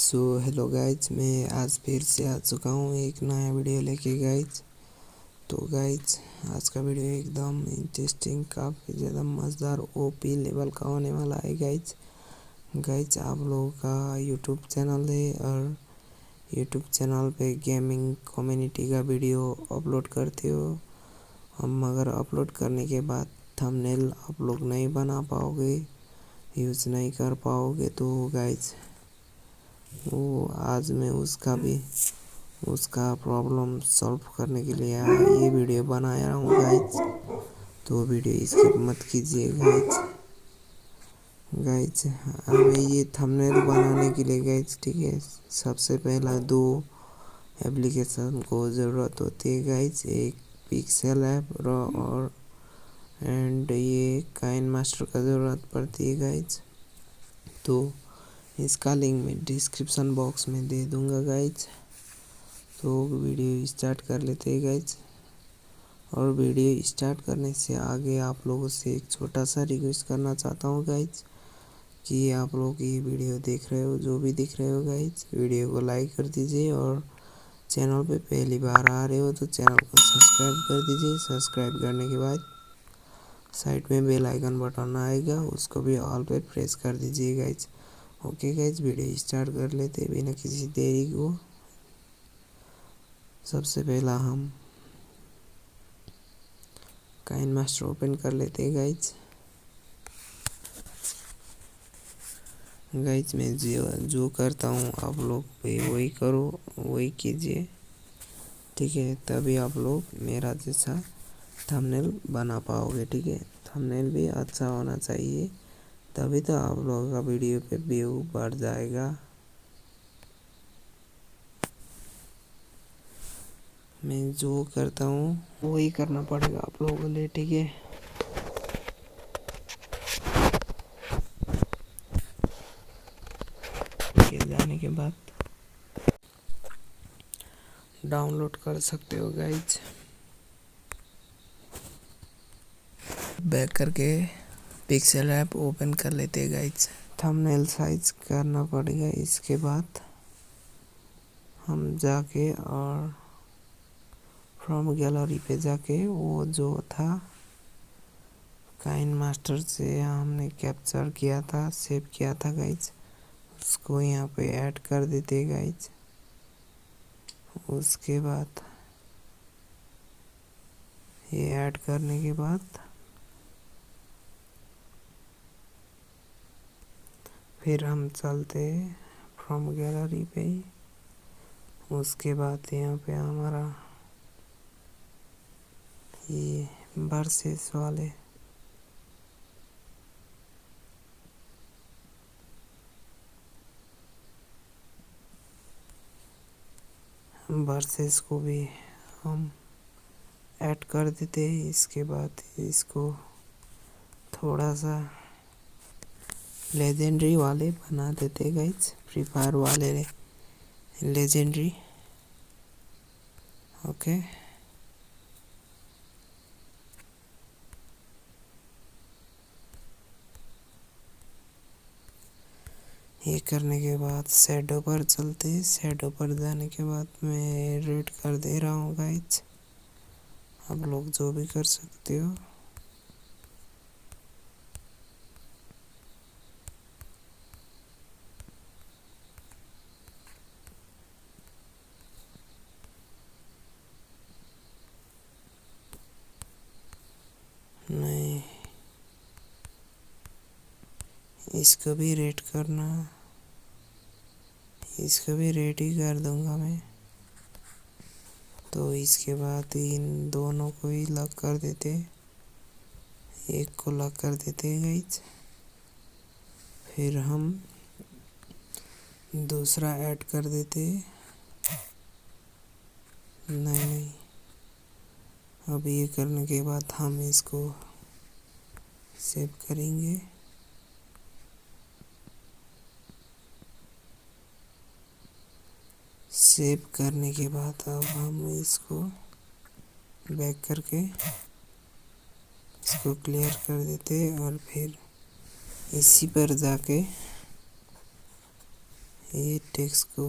So hello guys, मैं आज फिर से आ चुका हूँ एक नया वीडियो लेके गाइज। तो गाइज आज का वीडियो एकदम इंटरेस्टिंग, काफ़ी ज़्यादा मज़ेदार ओपी लेवल का होने वाला है गाइज आप लोगों का यूट्यूब चैनल है और यूट्यूब चैनल पे गेमिंग कम्युनिटी का वीडियो अपलोड करते हो हम, मगर अपलोड करने के बाद थंबनेल आप लोग नहीं बना पाओगे, यूज़ नहीं कर पाओगे। तो गाइज वो आज मैं उसका प्रॉब्लम सॉल्व करने के लिए ये वीडियो बनाया हूँ गाइज। तो वीडियो स्किप मत कीजिए गाइज हमें ये थंबनेल बनाने के लिए गाइज, ठीक है, सबसे पहला दो एप्लीकेशन को ज़रूरत होती है गाइज। एक पिक्सेल ऐप और एंड ये काइनमास्टर का ज़रूरत पड़ती है गाइज। तो इसका लिंक मैं डिस्क्रिप्शन बॉक्स में दे दूंगा गाइज। तो वीडियो स्टार्ट कर लेते हैं गाइज। और वीडियो स्टार्ट करने से आगे आप लोगों से एक छोटा सा रिक्वेस्ट करना चाहता हूँ गाइज कि आप लोग ये वीडियो देख रहे हो, जो भी दिख रहे हो गाइज, वीडियो को लाइक कर दीजिए और चैनल पे पहली बार आ रहे हो तो चैनल को सब्सक्राइब कर दीजिए। सब्सक्राइब करने के बाद साइड में बेल आइकन बटन आएगा, उसको भी ऑल पे प्रेस कर दीजिए guys. Okay guys, video start कर लेते बिना किसी देरी को। सबसे पहला हम काइनमास्टर ओपन कर लेते हैं गाइज। मैं जो करता हूँ आप लोग भी वही करो, वही कीजिए, ठीक है, तभी आप लोग मेरा जैसा थंबनेल बना पाओगे, ठीक है। थंबनेल भी अच्छा होना चाहिए, तभी तो आप लोगों का वीडियो पे व्यू बढ़ जाएगा। मैं जो करता हूँ वही करना पड़ेगा आप लोगों को लिए, ठीक है। जाने के बाद डाउनलोड कर सकते हो गाइज। बैक करके पिक्सेल ऐप ओपन कर लेते हैं गाइज। थंबनेल साइज करना पड़ेगा। इसके बाद हम जाके और फ्रॉम गैलरी पे जाके वो जो था काइनमास्टर से हमने कैप्चर किया था, सेव किया था गाइज, उसको यहाँ पे ऐड कर देते गाइज। उसके बाद ये ऐड करने के बाद फिर हम चलते फ्रॉम गैलरी पे। उसके बाद यहाँ पे हमारा ये वर्सेस वाले वर्सेस को भी हम ऐड कर देते हैं। इसके बाद इसको थोड़ा सा लेजेंडरी वाले बना देते गाइज, फ्री फायर वाले लेजेंडरी। ओके, ये करने के बाद शैडो पर चलते। शैडो पर जाने के बाद मैं रेड कर दे रहा हूँ गाइज, आप लोग जो भी कर सकते हो। नहीं, इसको भी रेड करना, इसको भी रेड ही कर दूंगा मैं। तो इसके बाद इन दोनों को ही लॉक कर देते, एक को लॉक कर देते गाइज। फिर हम दूसरा ऐड कर देते। नहीं, अब ये करने के बाद हम इसको सेव करेंगे। सेव करने के बाद अब हम इसको बैक करके इसको क्लियर कर देते और फिर इसी पर जाके ये टेक्स्ट को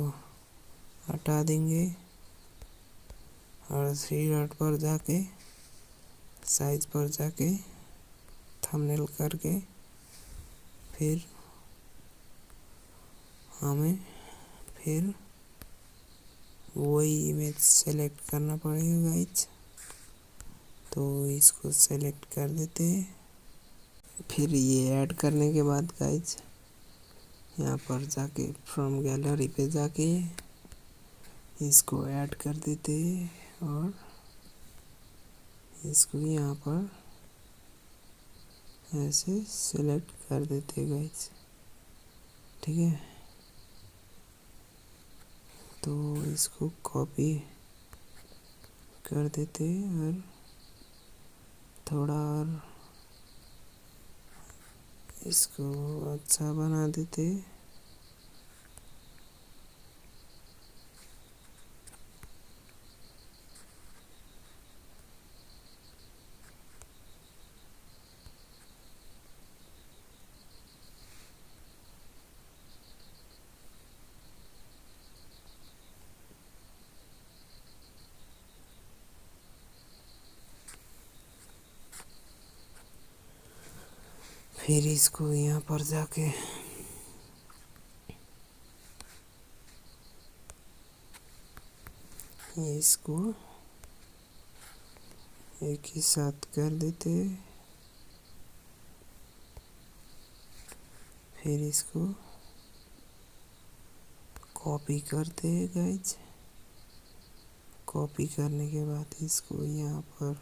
हटा देंगे और 3 डॉट पर जाके साइज पर जाके थंबनेल करके फिर हमें फिर वही इमेज सेलेक्ट करना पड़ेगा गाइज। तो इसको सेलेक्ट कर देते हैं। फिर ये ऐड करने के बाद गाइज यहाँ पर जाके फ्रॉम गैलरी पे जाके इसको ऐड कर देते हैं और इसको यहाँ पर ऐसे सेलेक्ट कर देते हैं गाइज, ठीक है। तो इसको कॉपी कर देते हैं और थोड़ा और इसको अच्छा बना देते हैं। फिर इसको यहाँ पर जाके इसको एक ही साथ कर देते हैं। फिर इसको कॉपी करते हैं गाइज। कॉपी करने के बाद इसको यहाँ पर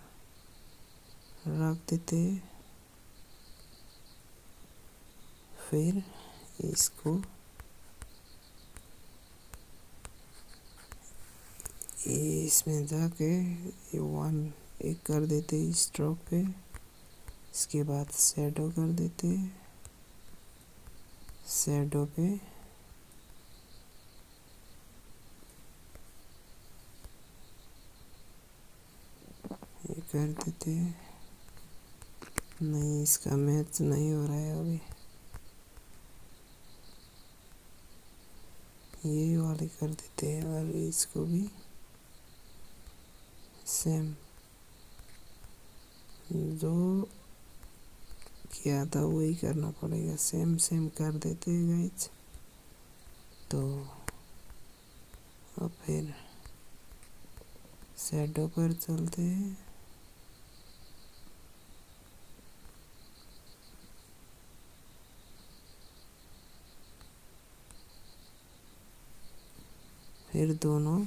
रख देते हैं। फिर इसको इसमें जाके एक कर देते स्ट्रोक पे। इसके बाद शैडो कर देते, शैडो पे ये कर देते। नहीं, इसका मैच नहीं हो रहा है अभी, ये वाले कर देते हैं और इसको भी सेम जो किया था वही करना पड़ेगा, सेम सेम कर देते हैं गाइज। तो अब फिर शैडो पर चलते हैं। फिर दोनों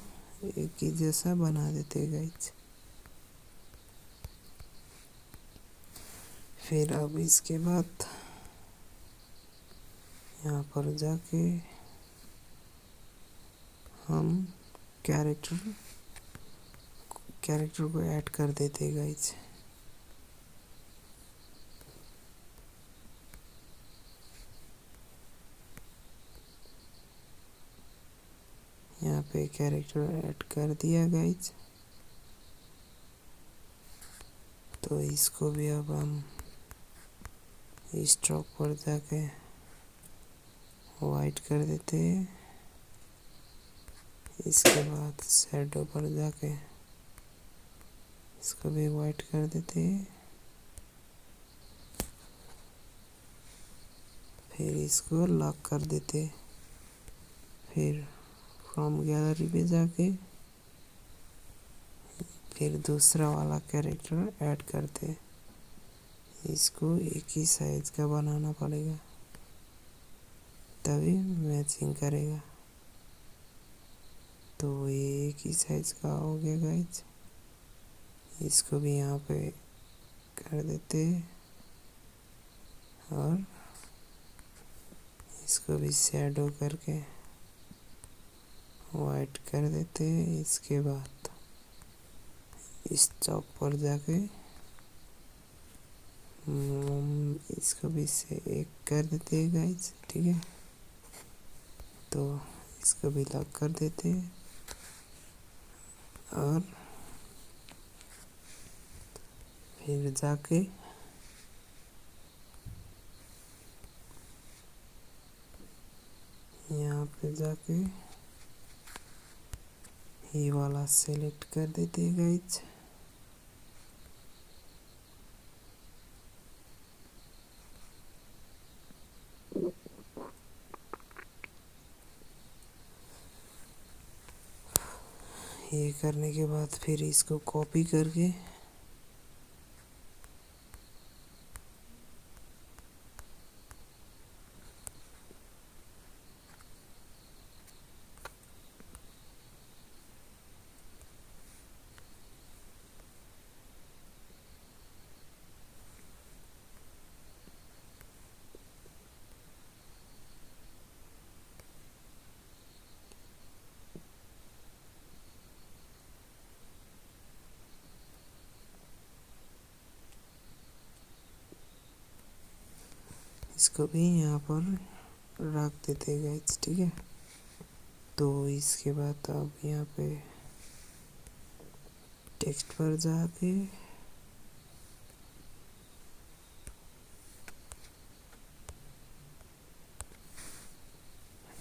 एक ही जैसा बना देते हैं गाइज। फिर अब इसके बाद यहाँ पर जाके हम कैरेक्टर को ऐड कर देते हैं गाइज। यहाँ पे कैरेक्टर ऐड कर दिया गाइज। तो इसको भी अब हम स्ट्रोक पर जाके वाइट कर देते हैं। इसके बाद शैडो पर जाके इसको भी वाइट कर देते हैं। फिर इसको लॉक कर देते। फिर फ्रॉम गैलरी पे जाके फिर दूसरा वाला कैरेक्टर ऐड करते। इसको एक ही साइज का बनाना पड़ेगा तभी मैचिंग करेगा। तो ये एक ही साइज का हो गया गाइज। इसको भी यहाँ पे कर देते और इसको भी शैडो करके वाइट कर देते। इसके बाद इस चौक पर जाके इसको भी से एक कर देते हैं गाइज, ठीक है। तो इसको भी लॉक कर देते हैं और फिर जाके यहाँ पे जाके ये वाला सेलेक्ट कर देते हैं गाइज। ये करने के बाद फिर इसको कॉपी करके इसको भी यहाँ पर रख देते हैं गाइस, ठीक है। तो इसके बाद अब यहाँ पे टेक्स्ट पर जाके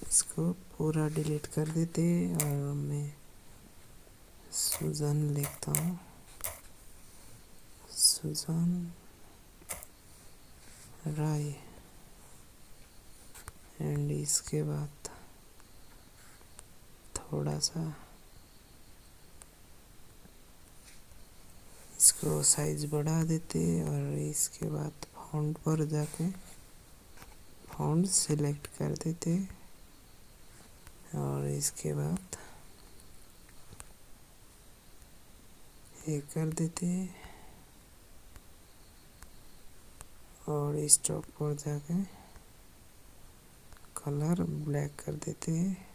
इसको पूरा डिलीट कर देते हैं और मैं सुजन लिखता हूँ, सुजन राय। एंड इसके बाद थोड़ा सा इसको साइज बढ़ा देते और इसके बाद फॉन्ट पर जाके फॉन्ट सिलेक्ट कर देते और इसके बाद ये कर देते और स्टॉक पर जाके कलर ब्लैक कर देते हैं।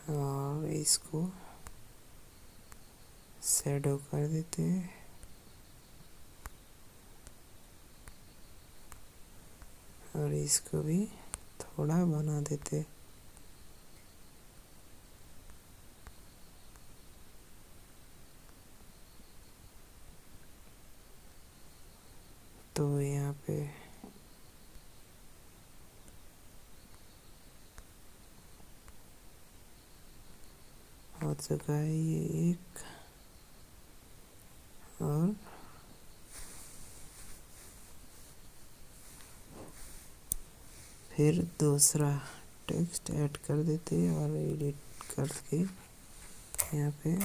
और इसको शैडो कर देते हैं और इसको भी थोड़ा बना देते हैं। तो यहाँ पे हो चुका है ये एक, और फिर दूसरा टेक्स्ट ऐड कर देते हैं और एडिट करके यहाँ पे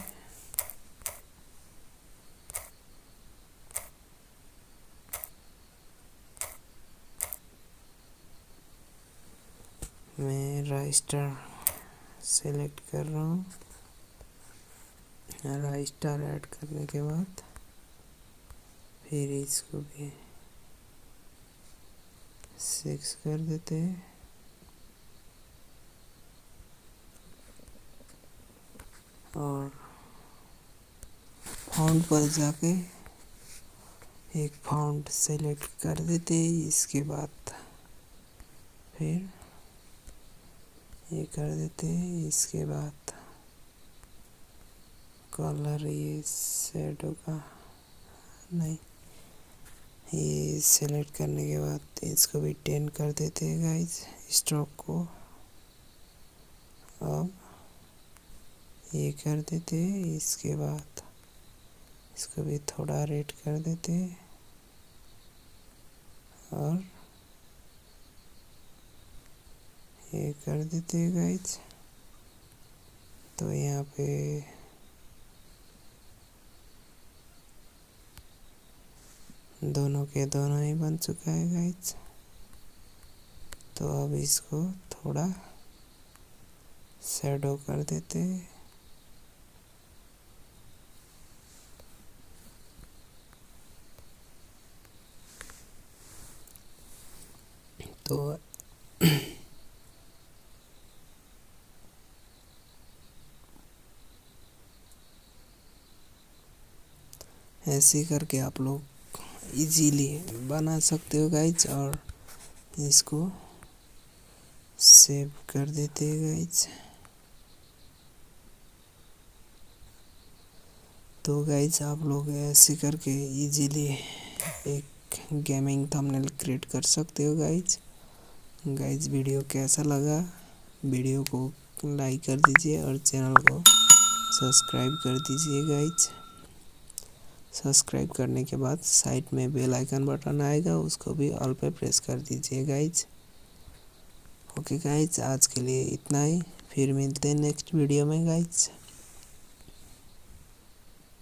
मैं राइस्टर सेलेक्ट कर रहा हूँ। राइस्टर ऐड करने के बाद फिर इसको भी 6 कर देते हैं और फॉन्ट पर जाके एक फॉन्ट सेलेक्ट कर देते हैं। इसके बाद फिर ये कर देते हैं। इसके बाद कलर ये शैडो का नहीं, ये सेलेक्ट करने के बाद इसको भी 10 कर देते हैं गाइज, स्ट्रोक को। अब ये कर देते हैं। इसके बाद इसको भी थोड़ा रेड कर देते हैं और ये कर देते हैं गाइज। तो यहाँ पे दोनों के दोनों ही बन चुका है गाइज। तो अब इसको थोड़ा शैडो कर देते हैं। तो ऐसे करके आप लोग इजीली बना सकते हो गाइज और इसको सेव कर देते हैं गाइज। तो गाइज आप लोग ऐसे करके इजीली एक गेमिंग थंबनेल क्रिएट कर सकते हो गाइज वीडियो कैसा लगा, वीडियो को लाइक कर दीजिए और चैनल को सब्सक्राइब कर दीजिए गाइज। सब्सक्राइब करने के बाद साइड में बेल आइकन बटन आएगा, उसको भी ऑल पे प्रेस कर दीजिए गाइज। ओके गाइज, आज के लिए इतना ही, फिर मिलते हैं नेक्स्ट वीडियो में गाइज।